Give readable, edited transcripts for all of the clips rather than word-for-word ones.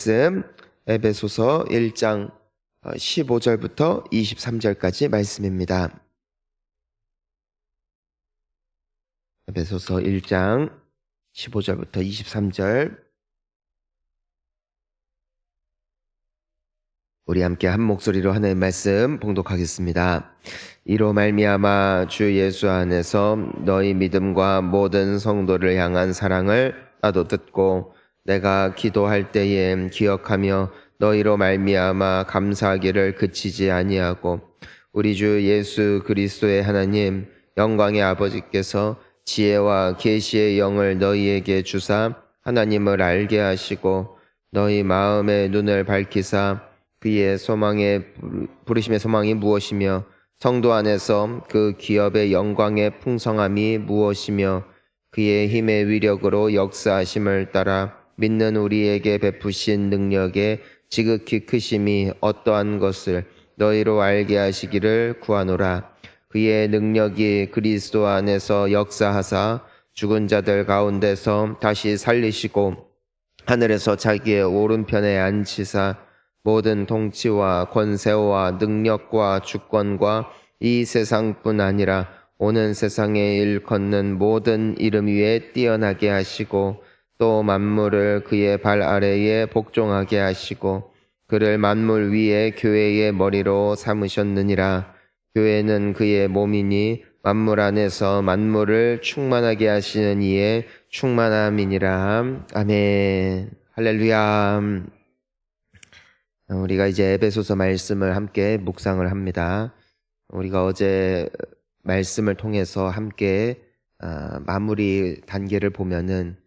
말씀 에베소서 1장 15절부터 23절까지 말씀입니다. 에베소서 1장 15절부터 23절 우리 함께 한 목소리로 하나님의 말씀 봉독하겠습니다. 이로 말미암아 주 예수 안에서 너희 믿음과 모든 성도를 향한 사랑을 나도 듣고 내가 기도할 때에 기억하며 너희로 말미암아 감사하기를 그치지 아니하고 우리 주 예수 그리스도의 하나님 영광의 아버지께서 지혜와 계시의 영을 너희에게 주사 하나님을 알게 하시고 너희 마음의 눈을 밝히사 그의 부르심의 소망이 무엇이며 성도 안에서 그 기업의 영광의 풍성함이 무엇이며 그의 힘의 위력으로 역사하심을 따라 믿는 우리에게 베푸신 능력의 지극히 크심이 어떠한 것을 너희로 알게 하시기를 구하노라. 그의 능력이 그리스도 안에서 역사하사 죽은 자들 가운데서 다시 살리시고 하늘에서 자기의 오른편에 앉히사 모든 통치와 권세와 능력과 주권과 이 세상뿐 아니라 오는 세상에 일컫는 모든 이름 위에 뛰어나게 하시고 또 만물을 그의 발 아래에 복종하게 하시고 그를 만물 위에 교회의 머리로 삼으셨느니라. 교회는 그의 몸이니 만물 안에서 만물을 충만하게 하시는 이의 충만함이니라. 아멘. 할렐루야. 우리가 이제 에베소서 말씀을 함께 묵상을 합니다. 우리가 어제 말씀을 통해서 함께 마무리 단계를 보면은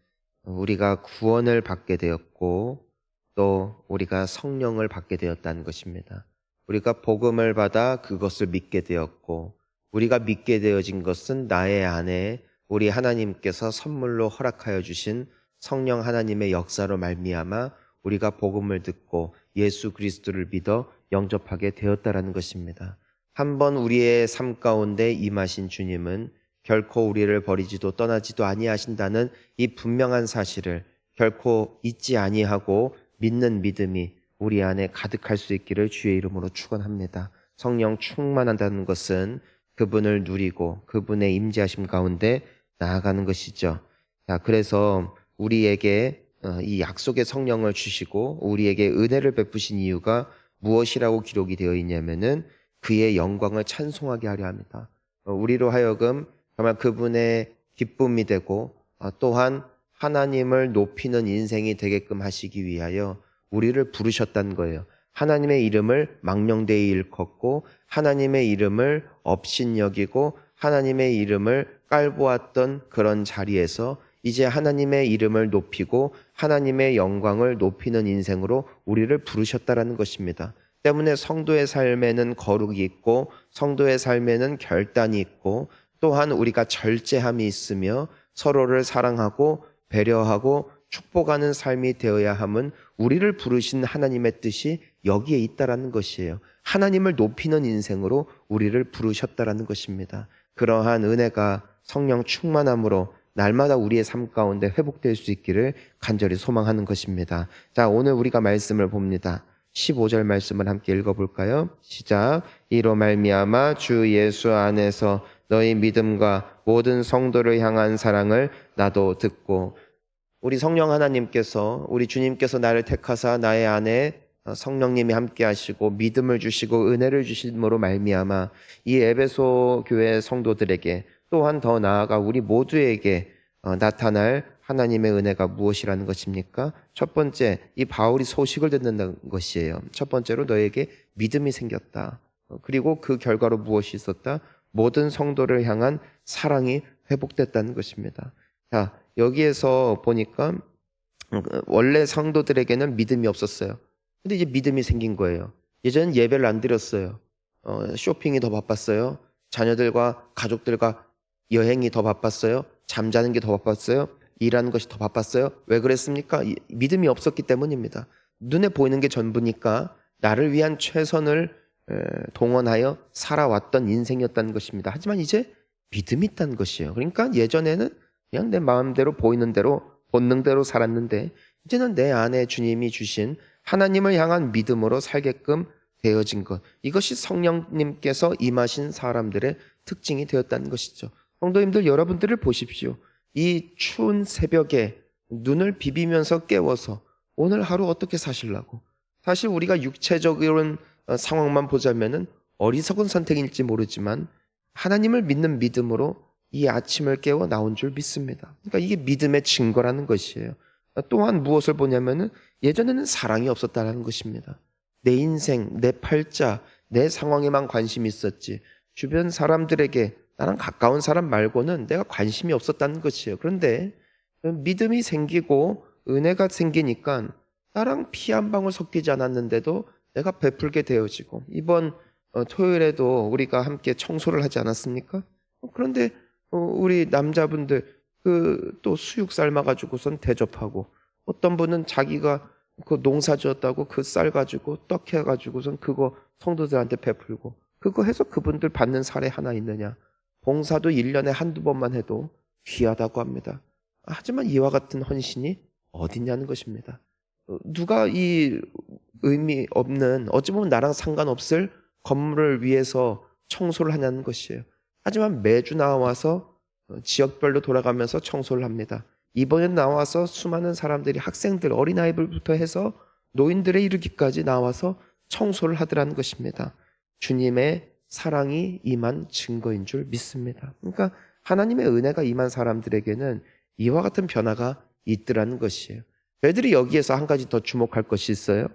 우리가 구원을 받게 되었고 또 우리가 성령을 받게 되었다는 것입니다. 우리가 복음을 받아 그것을 믿게 되었고 우리가 믿게 되어진 것은 나의 안에 우리 하나님께서 선물로 허락하여 주신 성령 하나님의 역사로 말미암아 우리가 복음을 듣고 예수 그리스도를 믿어 영접하게 되었다라는 것입니다. 한번 우리의 삶 가운데 임하신 주님은 결코 우리를 버리지도 떠나지도 아니하신다는 이 분명한 사실을 결코 잊지 아니하고 믿는 믿음이 우리 안에 가득할 수 있기를 주의 이름으로 축원합니다. 성령 충만한다는 것은 그분을 누리고 그분의 임재하심 가운데 나아가는 것이죠. 자, 그래서 우리에게 이 약속의 성령을 주시고 우리에게 은혜를 베푸신 이유가 무엇이라고 기록이 되어 있냐면은 그의 영광을 찬송하게 하려 합니다. 우리로 하여금 정말 그분의 기쁨이 되고 또한 하나님을 높이는 인생이 되게끔 하시기 위하여 우리를 부르셨다는 거예요. 하나님의 이름을 망령되이 일컫고 하나님의 이름을 업신여기고 하나님의 이름을 깔보았던 그런 자리에서 이제 하나님의 이름을 높이고 하나님의 영광을 높이는 인생으로 우리를 부르셨다라는 것입니다. 때문에 성도의 삶에는 거룩이 있고 성도의 삶에는 결단이 있고 또한 우리가 절제함이 있으며 서로를 사랑하고 배려하고 축복하는 삶이 되어야 함은 우리를 부르신 하나님의 뜻이 여기에 있다라는 것이에요. 하나님을 높이는 인생으로 우리를 부르셨다라는 것입니다. 그러한 은혜가 성령 충만함으로 날마다 우리의 삶 가운데 회복될 수 있기를 간절히 소망하는 것입니다. 자, 오늘 우리가 말씀을 봅니다. 15절 말씀을 함께 읽어볼까요? 시작. 이로 말미암아 주 예수 안에서 너희 믿음과 모든 성도를 향한 사랑을 나도 듣고 우리 성령 하나님께서 우리 주님께서 나를 택하사 나의 안에 성령님이 함께 하시고 믿음을 주시고 은혜를 주심으로 말미암아 이 에베소 교회 성도들에게 또한 더 나아가 우리 모두에게 나타날 하나님의 은혜가 무엇이라는 것입니까? 첫 번째, 이 바울이 소식을 듣는다는 것이에요. 첫 번째로 너에게 믿음이 생겼다. 그리고 그 결과로 무엇이 있었다? 모든 성도를 향한 사랑이 회복됐다는 것입니다. 자, 여기에서 보니까 원래 성도들에게는 믿음이 없었어요. 근데 이제 믿음이 생긴 거예요. 예전엔 예배를 안 드렸어요. 쇼핑이 더 바빴어요. 자녀들과 가족들과 여행이 더 바빴어요. 잠자는 게 더 바빴어요. 일하는 것이 더 바빴어요. 왜 그랬습니까? 믿음이 없었기 때문입니다. 눈에 보이는 게 전부니까 나를 위한 최선을 동원하여 살아왔던 인생이었다는 것입니다. 하지만 이제 믿음이 있다는 것이에요. 그러니까 예전에는 그냥 내 마음대로 보이는 대로 본능대로 살았는데 이제는 내 안에 주님이 주신 하나님을 향한 믿음으로 살게끔 되어진 것. 이것이 성령님께서 임하신 사람들의 특징이 되었다는 것이죠. 성도님들, 여러분들을 보십시오. 이 추운 새벽에 눈을 비비면서 깨워서 오늘 하루 어떻게 사시려고? 사실 우리가 육체적인 상황만 보자면은 어리석은 선택일지 모르지만 하나님을 믿는 믿음으로 이 아침을 깨워 나온 줄 믿습니다. 그러니까 이게 믿음의 증거라는 것이에요. 또한 무엇을 보냐면은 예전에는 사랑이 없었다는 것입니다. 내 인생, 내 팔자, 내 상황에만 관심이 있었지 주변 사람들에게 나랑 가까운 사람 말고는 내가 관심이 없었다는 것이에요. 그런데 믿음이 생기고 은혜가 생기니까 나랑 피 한 방울 섞이지 않았는데도 내가 베풀게 되어지고, 이번 토요일에도 우리가 함께 청소를 하지 않았습니까? 그런데 우리 남자분들 또 수육 삶아가지고선 대접하고, 어떤 분은 자기가 그 농사 지었다고 그 쌀 가지고 떡 해가지고선 그거 성도들한테 베풀고, 그거 해서 그분들 받는 사례 하나 있느냐? 봉사도 1년에 한두 번만 해도 귀하다고 합니다. 하지만 이와 같은 헌신이 어딨냐는 것입니다. 누가 이 의미 없는, 어찌 보면 나랑 상관없을 건물을 위해서 청소를 하냐는 것이에요. 하지만 매주 나와서 지역별로 돌아가면서 청소를 합니다. 이번에 나와서 수많은 사람들이, 학생들, 어린아이들부터 해서 노인들에 이르기까지 나와서 청소를 하더라는 것입니다. 주님의 사랑이 임한 증거인 줄 믿습니다. 그러니까 하나님의 은혜가 임한 사람들에게는 이와 같은 변화가 있더라는 것이에요. 저희들이 여기에서 한 가지 더 주목할 것이 있어요.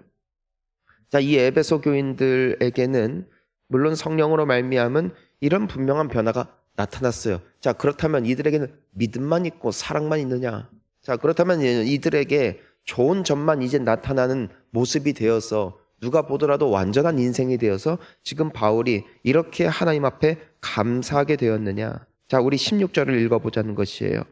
자, 이 에베소 교인들에게는 물론 성령으로 말미암은 이런 분명한 변화가 나타났어요. 자, 그렇다면 이들에게는 믿음만 있고 사랑만 있느냐? 자, 그렇다면 이들에게 좋은 점만 이제 나타나는 모습이 되어서 누가 보더라도 완전한 인생이 되어서 지금 바울이 이렇게 하나님 앞에 감사하게 되었느냐? 자, 우리 16절을 읽어보자는 것이에요.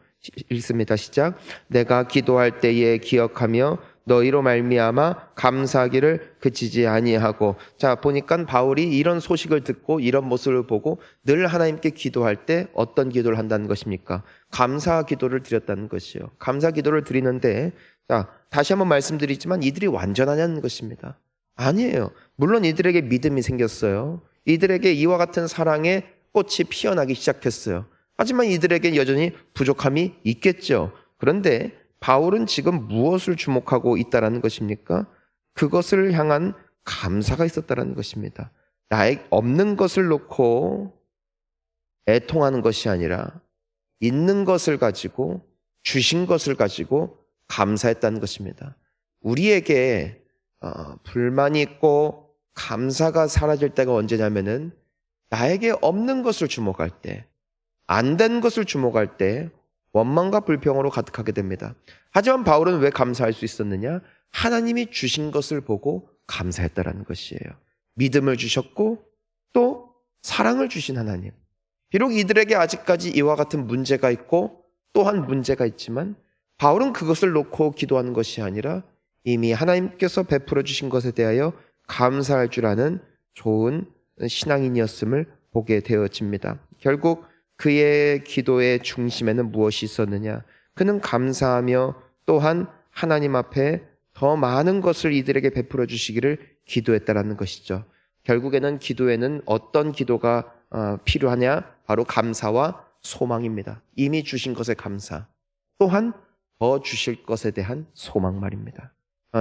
읽습니다. 시작. 내가 기도할 때에 기억하며 너희로 말미암아 감사하기를 그치지 아니하고. 자, 보니까 바울이 이런 소식을 듣고 이런 모습을 보고 늘 하나님께 기도할 때 어떤 기도를 한다는 것입니까? 감사 기도를 드렸다는 것이에요. 감사 기도를 드리는데, 자, 다시 한번 말씀드리지만 이들이 완전하냐는 것입니다. 아니에요. 물론 이들에게 믿음이 생겼어요. 이들에게 이와 같은 사랑의 꽃이 피어나기 시작했어요. 하지만 이들에게 여전히 부족함이 있겠죠. 그런데 바울은 지금 무엇을 주목하고 있다는 것입니까? 그것을 향한 감사가 있었다는 것입니다. 나에 없는 것을 놓고 애통하는 것이 아니라 있는 것을 가지고, 주신 것을 가지고 감사했다는 것입니다. 우리에게 불만이 있고 감사가 사라질 때가 언제냐면은 나에게 없는 것을 주목할 때, 안 된 것을 주목할 때 원망과 불평으로 가득하게 됩니다. 하지만 바울은 왜 감사할 수 있었느냐? 하나님이 주신 것을 보고 감사했다라는 것이에요. 믿음을 주셨고 또 사랑을 주신 하나님. 비록 이들에게 아직까지 이와 같은 문제가 있고 또한 문제가 있지만 바울은 그것을 놓고 기도하는 것이 아니라 이미 하나님께서 베풀어 주신 것에 대하여 감사할 줄 아는 좋은 신앙인이었음을 보게 되어집니다. 결국 그의 기도의 중심에는 무엇이 있었느냐? 그는 감사하며 또한 하나님 앞에 더 많은 것을 이들에게 베풀어 주시기를 기도했다라는 것이죠. 결국에는 기도에는 어떤 기도가 필요하냐? 바로 감사와 소망입니다. 이미 주신 것에 감사, 또한 더 주실 것에 대한 소망 말입니다.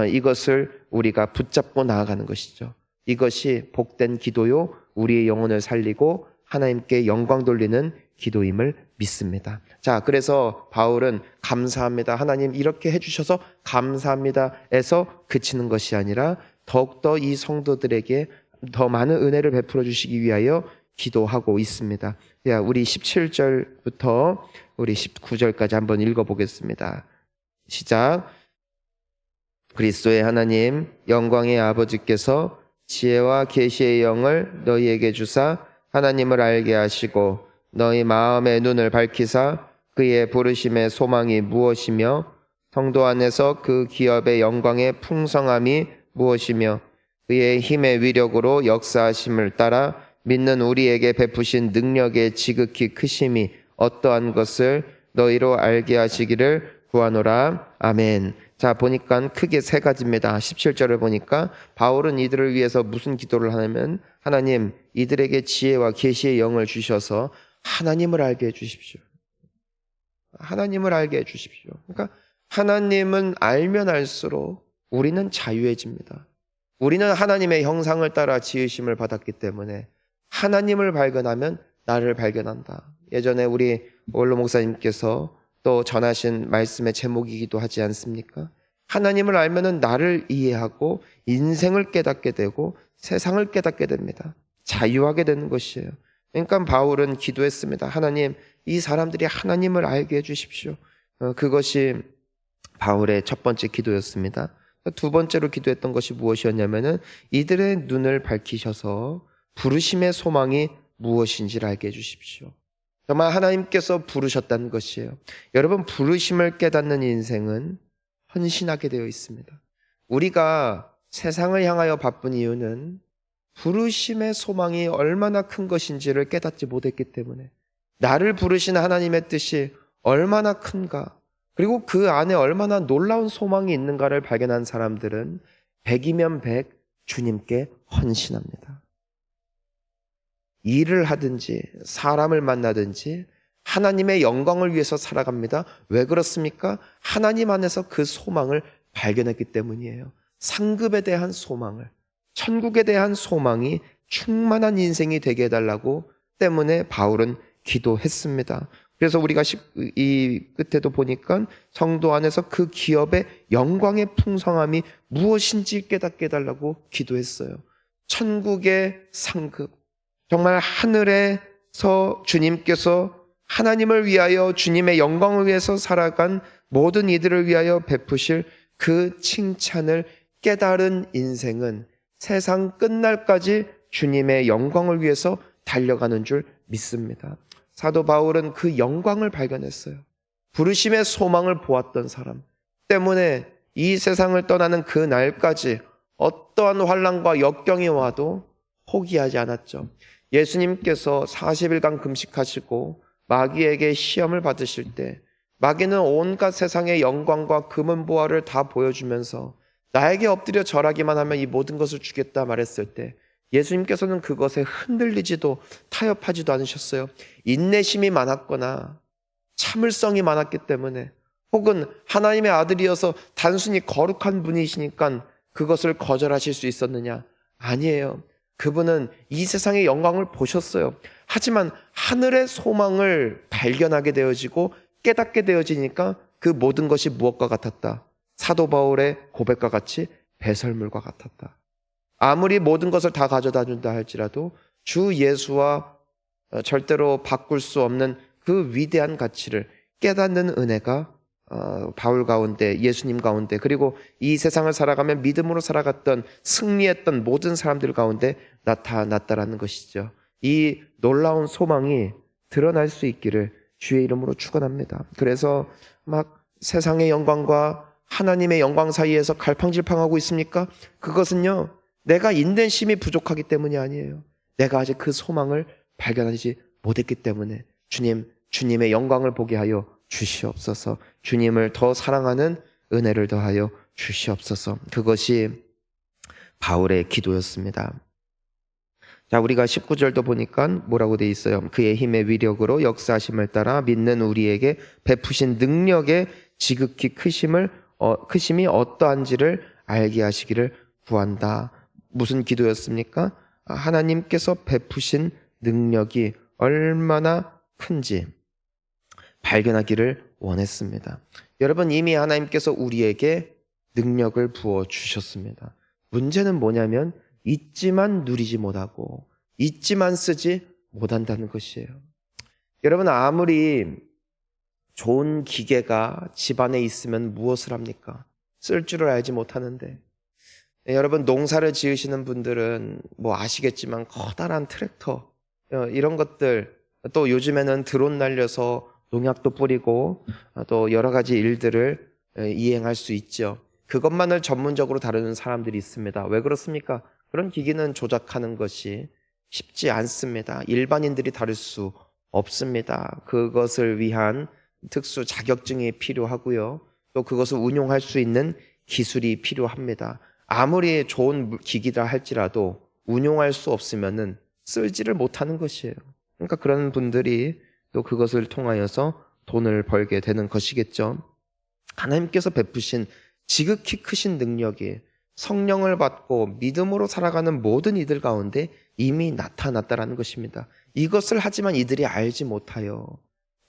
이것을 우리가 붙잡고 나아가는 것이죠. 이것이 복된 기도요, 우리의 영혼을 살리고 하나님께 영광 돌리는 기도임을 믿습니다. 자, 그래서 바울은 감사합니다, 하나님 이렇게 해주셔서 감사합니다에서 그치는 것이 아니라 더욱더 이 성도들에게 더 많은 은혜를 베풀어 주시기 위하여 기도하고 있습니다. 자, 우리 17절부터 우리 19절까지 한번 읽어보겠습니다. 시작. 그리스도의 하나님 영광의 아버지께서 지혜와 계시의 영을 너희에게 주사 하나님을 알게 하시고 너희 마음의 눈을 밝히사 그의 부르심의 소망이 무엇이며 성도 안에서 그 기업의 영광의 풍성함이 무엇이며 그의 힘의 위력으로 역사하심을 따라 믿는 우리에게 베푸신 능력의 지극히 크심이 어떠한 것을 너희로 알게 하시기를 구하노라. 아멘. 자, 보니까 크게 세 가지입니다. 17절을 보니까 바울은 이들을 위해서 무슨 기도를 하냐면, 하나님, 이들에게 지혜와 계시의 영을 주셔서 하나님을 알게 해 주십시오. 하나님을 알게 해 주십시오. 그러니까 하나님은 알면 알수록 우리는 자유해집니다. 우리는 하나님의 형상을 따라 지으심을 받았기 때문에 하나님을 발견하면 나를 발견한다. 예전에 우리 원로 목사님께서 또 전하신 말씀의 제목이기도 하지 않습니까? 하나님을 알면은 나를 이해하고 인생을 깨닫게 되고 세상을 깨닫게 됩니다. 자유하게 되는 것이에요. 그러니까 바울은 기도했습니다. 하나님, 이 사람들이 하나님을 알게 해주십시오. 그것이 바울의 첫 번째 기도였습니다. 두 번째로 기도했던 것이 무엇이었냐면은 이들의 눈을 밝히셔서 부르심의 소망이 무엇인지를 알게 해주십시오. 정말 하나님께서 부르셨다는 것이에요. 여러분, 부르심을 깨닫는 인생은 헌신하게 되어 있습니다. 우리가 세상을 향하여 바쁜 이유는 부르심의 소망이 얼마나 큰 것인지를 깨닫지 못했기 때문에, 나를 부르신 하나님의 뜻이 얼마나 큰가, 그리고 그 안에 얼마나 놀라운 소망이 있는가를 발견한 사람들은 100이면 100 주님께 헌신합니다. 일을 하든지 사람을 만나든지 하나님의 영광을 위해서 살아갑니다. 왜 그렇습니까? 하나님 안에서 그 소망을 발견했기 때문이에요. 상급에 대한 소망을, 천국에 대한 소망이 충만한 인생이 되게 해달라고 때문에 바울은 기도했습니다. 그래서 우리가 이 끝에도 보니까 성도 안에서 그 기업의 영광의 풍성함이 무엇인지 깨닫게 해달라고 기도했어요. 천국의 상급, 정말 하늘에서 주님께서 하나님을 위하여 주님의 영광을 위해서 살아간 모든 이들을 위하여 베푸실 그 칭찬을 깨달은 인생은 세상 끝날까지 주님의 영광을 위해서 달려가는 줄 믿습니다. 사도 바울은 그 영광을 발견했어요. 부르심의 소망을 보았던 사람 때문에 이 세상을 떠나는 그 날까지 어떠한 환난과 역경이 와도 포기하지 않았죠. 예수님께서 40일간 금식하시고 마귀에게 시험을 받으실 때 마귀는 온갖 세상의 영광과 금은보화를 다 보여주면서 나에게 엎드려 절하기만 하면 이 모든 것을 주겠다 말했을 때 예수님께서는 그것에 흔들리지도 타협하지도 않으셨어요. 인내심이 많았거나 참을성이 많았기 때문에, 혹은 하나님의 아들이어서 단순히 거룩한 분이시니까 그것을 거절하실 수 있었느냐? 아니에요. 그분은 이 세상의 영광을 보셨어요. 하지만 하늘의 소망을 발견하게 되어지고 깨닫게 되어지니까 그 모든 것이 무엇과 같았다? 사도 바울의 고백과 같이 배설물과 같았다. 아무리 모든 것을 다 가져다 준다 할지라도 주 예수와 절대로 바꿀 수 없는 그 위대한 가치를 깨닫는 은혜가 바울 가운데, 예수님 가운데, 그리고 이 세상을 살아가며 믿음으로 살아갔던, 승리했던 모든 사람들 가운데 나타났다라는 것이죠. 이 놀라운 소망이 드러날 수 있기를 주의 이름으로 축원합니다. 그래서 막 세상의 영광과 하나님의 영광 사이에서 갈팡질팡하고 있습니까? 그것은요, 내가 인내심이 부족하기 때문이 아니에요. 내가 아직 그 소망을 발견하지 못했기 때문에 주님의 영광을 보게 하여 주시옵소서. 주님을 더 사랑하는 은혜를 더하여 주시옵소서. 그것이 바울의 기도였습니다. 자, 우리가 19절도 보니까 뭐라고 돼 있어요? 그의 힘의 위력으로 역사하심을 따라 믿는 우리에게 베푸신 능력의 지극히 크심이 어떠한지를 알게 하시기를 구한다. 무슨 기도였습니까? 하나님께서 베푸신 능력이 얼마나 큰지 발견하기를 원했습니다. 여러분, 이미 하나님께서 우리에게 능력을 부어 주셨습니다. 문제는 뭐냐면 있지만 누리지 못하고 있지만 쓰지 못한다는 것이에요. 여러분, 아무리 좋은 기계가 집안에 있으면 무엇을 합니까? 쓸 줄을 알지 못하는데, 여러분, 농사를 지으시는 분들은 뭐 아시겠지만 커다란 트랙터, 이런 것들, 또 요즘에는 드론 날려서 농약도 뿌리고 또 여러 가지 일들을 이행할 수 있죠. 그것만을 전문적으로 다루는 사람들이 있습니다. 왜 그렇습니까? 그런 기기는 조작하는 것이 쉽지 않습니다. 일반인들이 다룰 수 없습니다. 그것을 위한 특수 자격증이 필요하고요. 또 그것을 운용할 수 있는 기술이 필요합니다. 아무리 좋은 기기다 할지라도 운용할 수 없으면은 쓸지를 못하는 것이에요. 그러니까 그런 분들이 또 그것을 통하여서 돈을 벌게 되는 것이겠죠. 하나님께서 베푸신 지극히 크신 능력이 성령을 받고 믿음으로 살아가는 모든 이들 가운데 이미 나타났다라는 것입니다. 이것을 하지만 이들이 알지 못하여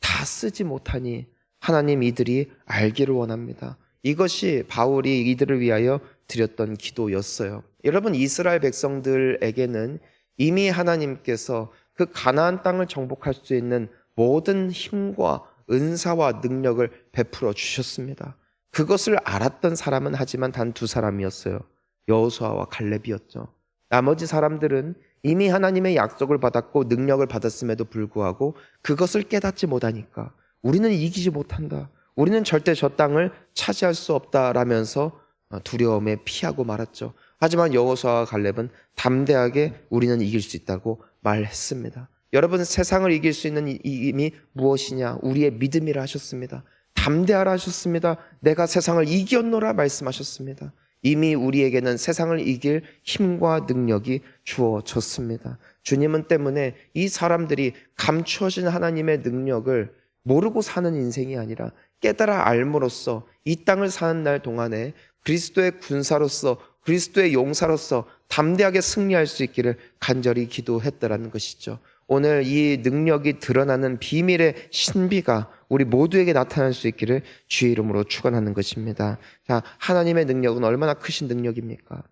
다 쓰지 못하니 하나님 이들이 알기를 원합니다. 이것이 바울이 이들을 위하여 드렸던 기도였어요. 여러분, 이스라엘 백성들에게는 이미 하나님께서 그 가나안 땅을 정복할 수 있는 모든 힘과 은사와 능력을 베풀어 주셨습니다. 그것을 알았던 사람은 하지만 단 두 사람이었어요. 여호수아와 갈렙이었죠. 나머지 사람들은 이미 하나님의 약속을 받았고 능력을 받았음에도 불구하고 그것을 깨닫지 못하니까 우리는 이기지 못한다, 우리는 절대 저 땅을 차지할 수 없다라면서 두려움에 피하고 말았죠. 하지만 여호수아와 갈렙은 담대하게 우리는 이길 수 있다고 말했습니다. 여러분, 세상을 이길 수 있는 힘이 무엇이냐? 우리의 믿음이라 하셨습니다. 담대하라 하셨습니다. 내가 세상을 이겼노라 말씀하셨습니다. 이미 우리에게는 세상을 이길 힘과 능력이 주어졌습니다. 주님은 때문에 이 사람들이 감추어진 하나님의 능력을 모르고 사는 인생이 아니라 깨달아 알므로써 이 땅을 사는 날 동안에 그리스도의 군사로서, 그리스도의 용사로서 담대하게 승리할 수 있기를 간절히 기도했다라는 것이죠. 오늘 이 능력이 드러나는 비밀의 신비가 우리 모두에게 나타날 수 있기를 주의 이름으로 축원하는 것입니다. 자, 하나님의 능력은 얼마나 크신 능력입니까?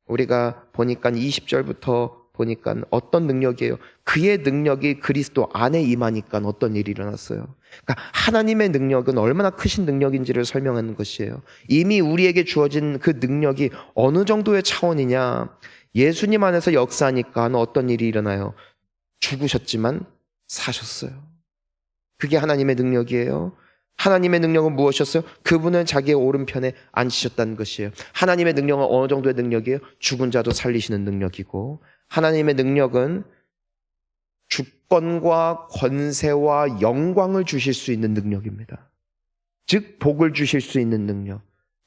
우리가 보니까 20절부터 보니까 어떤 능력이에요? 그의 능력이 그리스도 안에 임하니까 어떤 일이 일어났어요? 그러니까 하나님의 능력은 얼마나 크신 능력인지를 설명하는 것이에요. 이미 우리에게 주어진 그 능력이 어느 정도의 차원이냐? 예수님 안에서 역사하니까 어떤 일이 일어나요? 죽으셨지만 사셨어요. 그게 하나님의 능력이에요. 하나님의 능력은 무엇이었어요? 그분은 자기의 오른편에 앉으셨다는 것이에요. 하나님의 능력은 어느 정도의 능력이에요? 죽은 자도 살리시는 능력이고, 하나님의 능력은 주권과 권세와 영광을 주실 수 있는 능력입니다. 즉 복을 주실 수 있는 능력,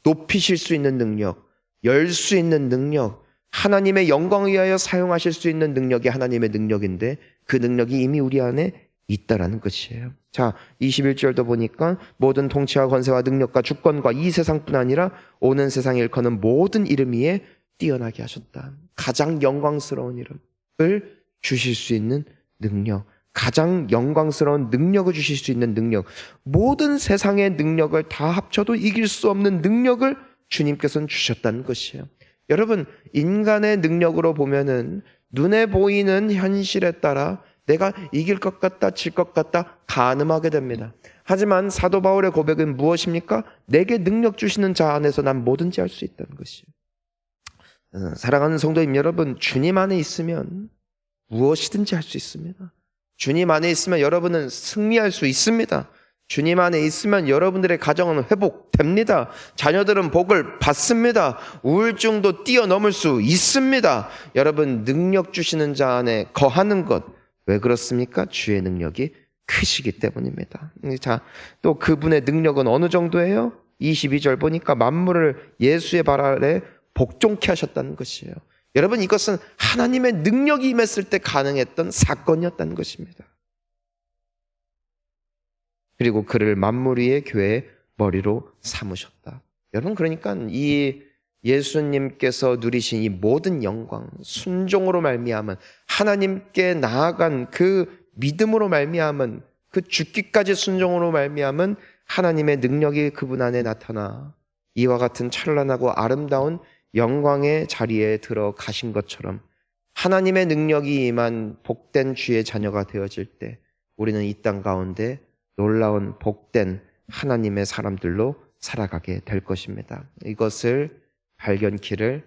높이실 수 있는 능력, 열 수 있는 능력, 하나님의 영광을 위하여 사용하실 수 있는 능력이 하나님의 능력인데 그 능력이 이미 우리 안에 있다라는 것이에요. 자, 21절도 보니까 모든 통치와 권세와 능력과 주권과 이 세상뿐 아니라 오는 세상에 일컫는 모든 이름 위에 뛰어나게 하셨다. 가장 영광스러운 이름을 주실 수 있는 능력, 가장 영광스러운 능력을 주실 수 있는 능력, 모든 세상의 능력을 다 합쳐도 이길 수 없는 능력을 주님께서는 주셨다는 것이에요. 여러분, 인간의 능력으로 보면은 눈에 보이는 현실에 따라 내가 이길 것 같다, 질 것 같다 가늠하게 됩니다. 하지만 사도 바울의 고백은 무엇입니까? 내게 능력 주시는 자 안에서 난 뭐든지 할 수 있다는 것이에요. 사랑하는 성도님 여러분, 주님 안에 있으면 무엇이든지 할 수 있습니다. 주님 안에 있으면 여러분은 승리할 수 있습니다. 주님 안에 있으면 여러분들의 가정은 회복됩니다. 자녀들은 복을 받습니다. 우울증도 뛰어넘을 수 있습니다. 여러분, 능력 주시는 자 안에 거하는 것, 왜 그렇습니까? 주의 능력이 크시기 때문입니다. 자, 또 그분의 능력은 어느 정도예요? 22절 보니까 만물을 예수의 발 아래 복종케 하셨다는 것이에요. 여러분, 이것은 하나님의 능력이 임했을 때 가능했던 사건이었다는 것입니다. 그리고 그를 만물 위의 교회의 머리로 삼으셨다. 여러분, 그러니까 이 예수님께서 누리신 이 모든 영광, 순종으로 말미암은, 하나님께 나아간 그 믿음으로 말미암은, 그 죽기까지 순종으로 말미암은 하나님의 능력이 그분 안에 나타나 이와 같은 찬란하고 아름다운 영광의 자리에 들어가신 것처럼 하나님의 능력이 임한 복된 주의 자녀가 되어질 때 우리는 이 땅 가운데 놀라운 복된 하나님의 사람들로 살아가게 될 것입니다. 이것을 발견키를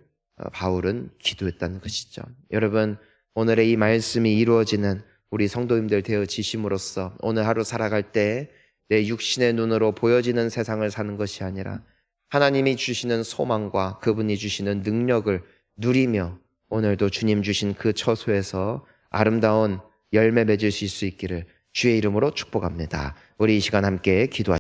바울은 기도했다는 것이죠. 여러분, 오늘의 이 말씀이 이루어지는 우리 성도님들 되어지심으로써 오늘 하루 살아갈 때 내 육신의 눈으로 보여지는 세상을 사는 것이 아니라 하나님이 주시는 소망과 그분이 주시는 능력을 누리며 오늘도 주님 주신 그 처소에서 아름다운 열매 맺으실 수 있기를 주의 이름으로 축복합니다. 우리 이 시간 함께 기도하시겠습니다.